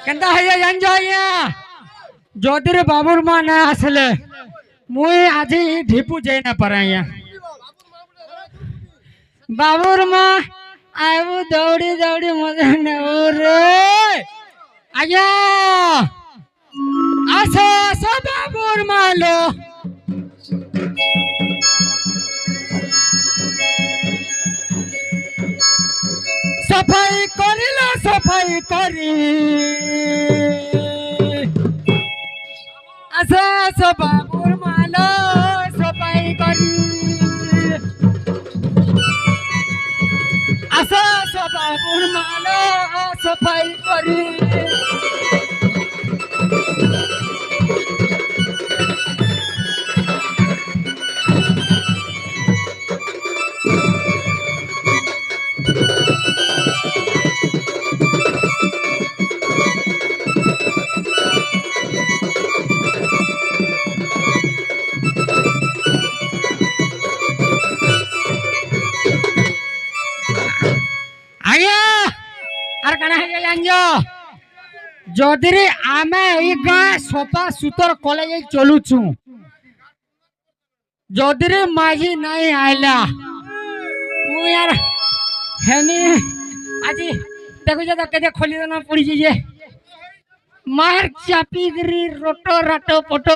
Kenta है जानजो आया जोधीर बाबूर मां ना आसले मुई आज ढीपू जाई ना पराया बाबूर मां आयु दौड़ी दौड़ी मजा न रे आया आसो आसो बाबूर मां लो सफाई करिला सफाई करी आसो आसो बाबूर मां लो सफाई करी आसो आसो बाबूर मां लो सफाई करी जोधीरे आमे सफा सुतर कॉलेज चलु छु जोधीरे माझी नहीं आयला मु यार हेनी आज देखो जा के खोली देना पड़ी जे मार चापी गिरी रोटो राटो पटो